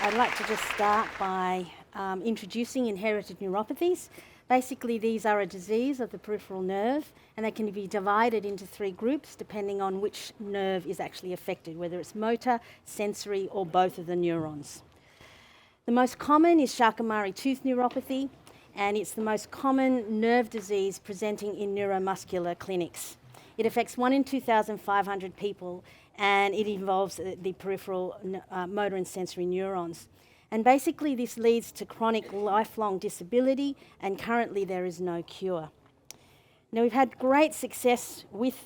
I'd like to just start by introducing inherited neuropathies. Basically, these are a disease of the peripheral nerve, and they can be divided into three groups depending on which nerve is actually affected, whether it's motor, sensory, or both of the neurons. The most common is Charcot-Marie tooth neuropathy, and it's the most common nerve disease presenting in neuromuscular clinics. It affects 1 in 2,500 people, and it involves the peripheral motor and sensory neurons. And basically this leads to chronic lifelong disability, and currently there is no cure. Now, we've had great success with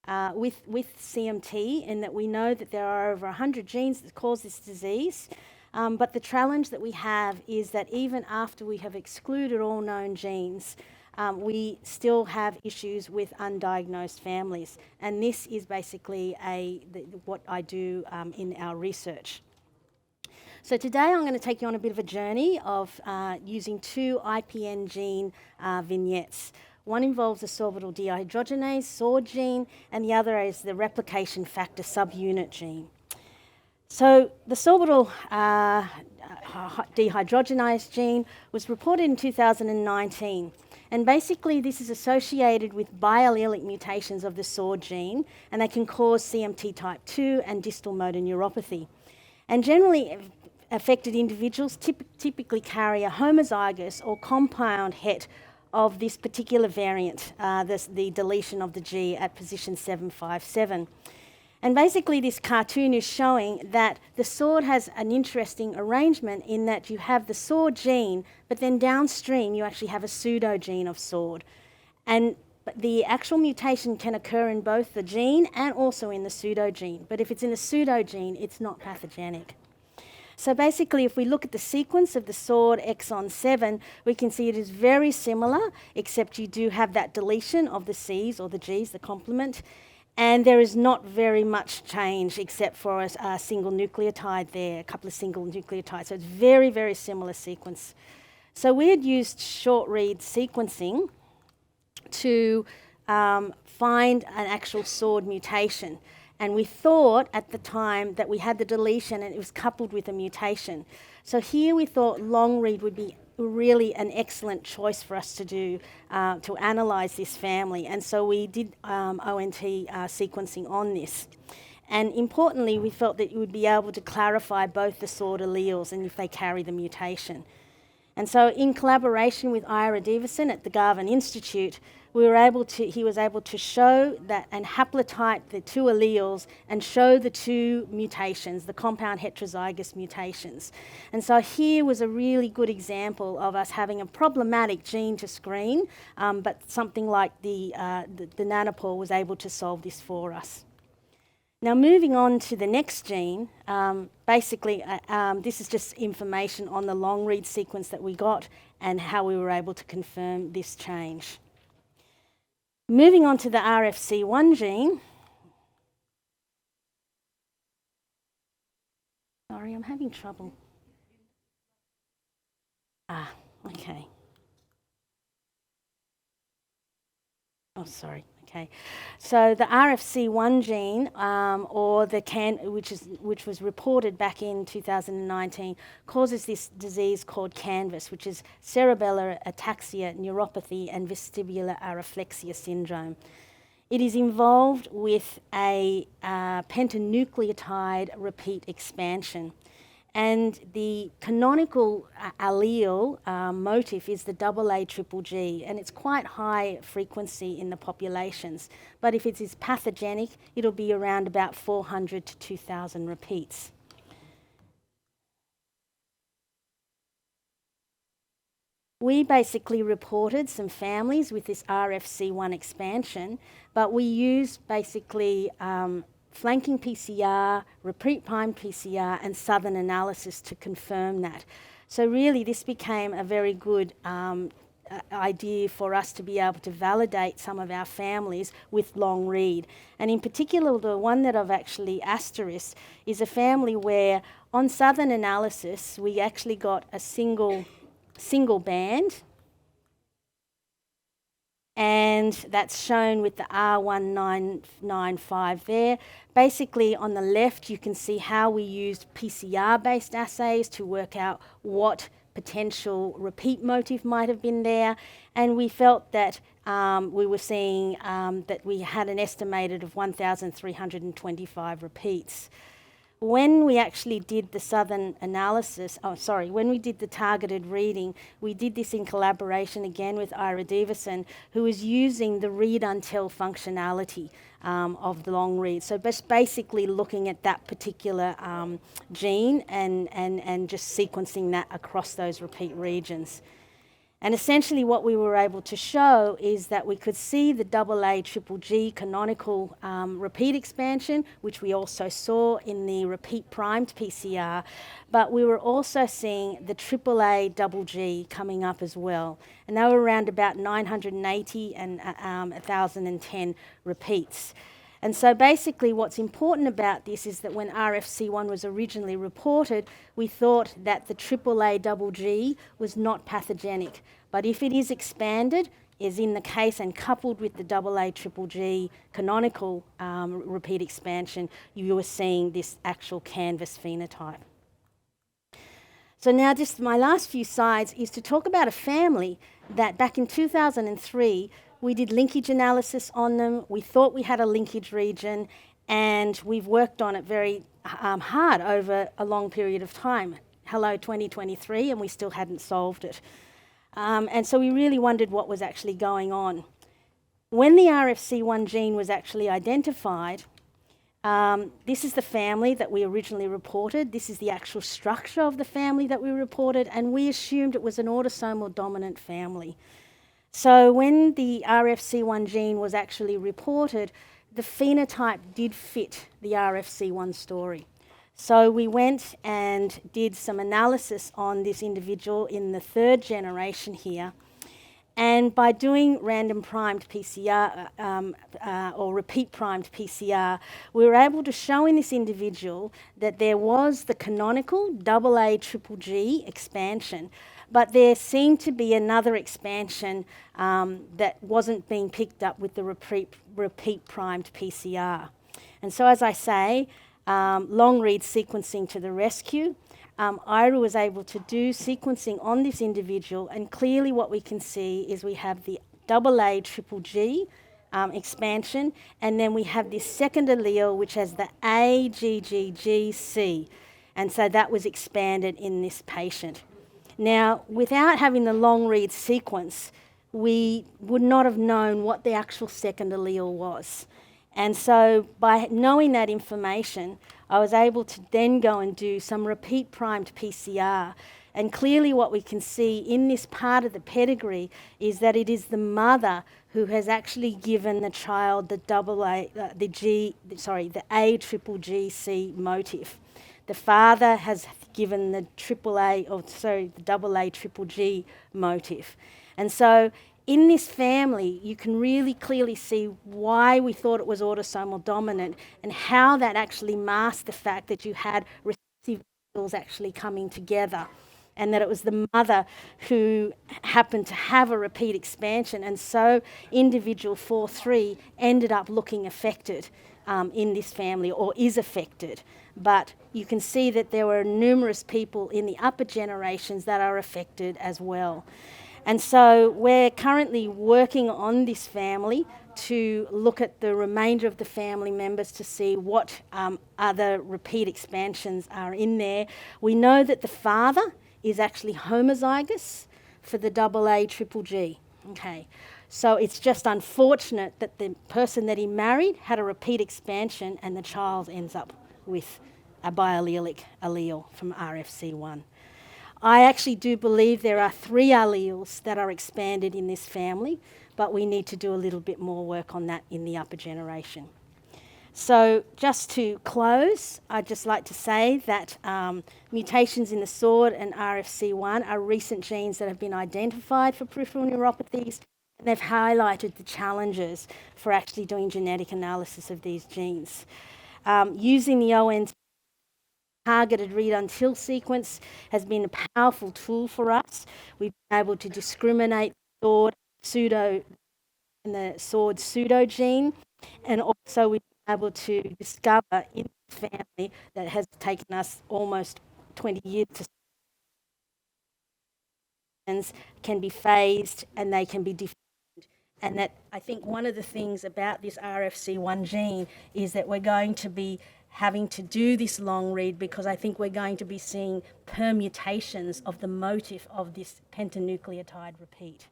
CMT in that we know that there are over 100 genes that cause this disease, but the challenge that we have is that even after we have excluded all known genes, we still have issues with undiagnosed families, and this is basically what I do in our research. So today I'm going to take you on a bit of a journey of using two IPN gene vignettes. One involves the sorbitol dehydrogenase, SORD gene, and the other is the replication factor subunit gene. So the sorbitol dehydrogenase gene was reported in 2019. And basically this is associated with biallelic mutations of the SORD gene, and they can cause CMT type 2 and distal motor neuropathy. And generally affected individuals typically carry a homozygous or compound het of this particular variant, the deletion of the G at position 757. And basically this cartoon is showing that the SORD has an interesting arrangement in that you have the SORD gene, but then downstream you actually have a pseudogene of SORD. And the actual mutation can occur in both the gene and also in the pseudogene. But if it's in the pseudogene, it's not pathogenic. So basically, if we look at the sequence of the SORD exon 7, we can see it is very similar, except you do have that deletion of the Cs or the Gs, the complement. And there is not very much change except for a single nucleotide there, a couple of single nucleotides. So it's very, very similar sequence. So we had used short-read sequencing to find an actual SORD mutation. And we thought at the time that we had the deletion and it was coupled with a mutation. So here we thought long-read would be really an excellent choice for us to do to analyse this family, and so we did ONT sequencing on this. And importantly, we felt that you would be able to clarify both the SORD alleles and if they carry the mutation. And so in collaboration with Ira Deverson at the Garvan Institute, he was able to show that and haplotype the two alleles and show the two mutations, the compound heterozygous mutations. And so here was a really good example of us having a problematic gene to screen, but something like the nanopore was able to solve this for us. Now, moving on to the next gene, basically this is just information on the long-read sequence that we got and how we were able to confirm this change. Moving on to the RFC1 gene. Sorry, I'm having trouble. Okay. Oh, sorry. Okay, so the RFC1 gene, or the which was reported back in 2019, causes this disease called CANVAS, which is cerebellar ataxia neuropathy and vestibular areflexia syndrome. It is involved with a pentanucleotide repeat expansion. And the canonical allele motif is the AA-triple-G, and it's quite high frequency in the populations. But if it is pathogenic, it'll be around about 400 to 2,000 repeats. We basically reported some families with this RFC1 expansion, but we used basically flanking PCR, repeat prime PCR, and southern analysis to confirm that. So really this became a very good idea for us to be able to validate some of our families with long read. And in particular, the one that I've actually asterisked is a family where on southern analysis we actually got a single band, and that's shown with the R1995 there. Basically, on the left, you can see how we used PCR-based assays to work out what potential repeat motif might have been there, and we felt that we were seeing that we had an estimated of 1,325 repeats. When we actually did the southern analysis, when we did the targeted reading, we did this in collaboration again with Ira Deverson, who was using the read until functionality of the long read. So basically looking at that particular gene and just sequencing that across those repeat regions. And essentially what we were able to show is that we could see the AA triple G canonical repeat expansion, which we also saw in the repeat primed PCR, but we were also seeing the AAA double G coming up as well. And they were around about 980 and 1,010 repeats. And so basically what's important about this is that when RFC1 was originally reported, we thought that the AAA double G was not pathogenic. But if it is expanded, as in the case and coupled with the AA triple G canonical repeat expansion, you were seeing this actual canvas phenotype. So now just my last few slides is to talk about a family that back in 2003, we did linkage analysis on them. We thought we had a linkage region, and we've worked on it very hard over a long period of time. Hello 2023, and we still hadn't solved it. And so we really wondered what was actually going on. When the RFC1 gene was actually identified, this is the family that we originally reported. This is the actual structure of the family that we reported, and we assumed it was an autosomal dominant family. So when the RFC1 gene was actually reported, the phenotype did fit the RFC1 story. So we went and did some analysis on this individual in the third generation here. And by doing random primed PCR or repeat primed PCR, we were able to show in this individual that there was the canonical AA triple G expansion, but there seemed to be another expansion that wasn't being picked up with the repeat primed PCR. And so, as I say, Longread Sequencing to the rescue. Ira was able to do sequencing on this individual, and clearly what we can see is we have the AA triple G expansion, and then we have this second allele which has the AGGGC, and so that was expanded in this patient. Now, without having the long read sequence, we would not have known what the actual second allele was. And so by knowing that information, I was able to then go and do some repeat primed PCR. And clearly what we can see in this part of the pedigree is that it is the mother who has actually given the child the A triple GC motif. The father has given the AA triple G motif. And so in this family, you can really clearly see why we thought it was autosomal dominant and how that actually masked the fact that you had recessive alleles actually coming together, and that it was the mother who happened to have a repeat expansion, and so individual 4-3 ended up looking affected in this family, or is affected. But you can see that there were numerous people in the upper generations that are affected as well. And so we're currently working on this family to look at the remainder of the family members to see what other repeat expansions are in there. We know that the father is actually homozygous for the AA triple G. Okay, so it's just unfortunate that the person that he married had a repeat expansion and the child ends up with a biallelic allele from RFC1. I actually do believe there are 3 alleles that are expanded in this family, but we need to do a little bit more work on that in the upper generation. So just to close, I'd just like to say that mutations in the SORD and RFC1 are recent genes that have been identified for peripheral neuropathies, and they've highlighted the challenges for actually doing genetic analysis of these genes. Using the ONT targeted read until sequence has been a powerful tool for us. We've been able to discriminate SORD, pseudo and the SORD pseudogene, and also we've been able to discover in this family that has taken us almost 20 years to can be phased and they can be defined. And that I think one of the things about this RFC1 gene is that we're going to be having to do this long read because I think we're going to be seeing permutations of the motif of this pentanucleotide repeat.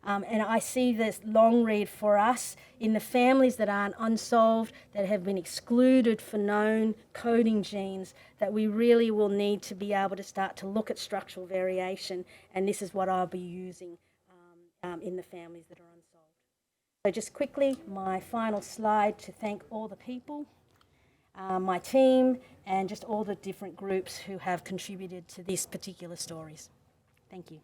And I see this long read for us in the families that aren't unsolved, that have been excluded for known coding genes, that we really will need to be able to start to look at structural variation. And this is what I'll be using in the families that are unsolved. So just quickly, my final slide to thank all the people, my team, and just all the different groups who have contributed to these particular stories. Thank you.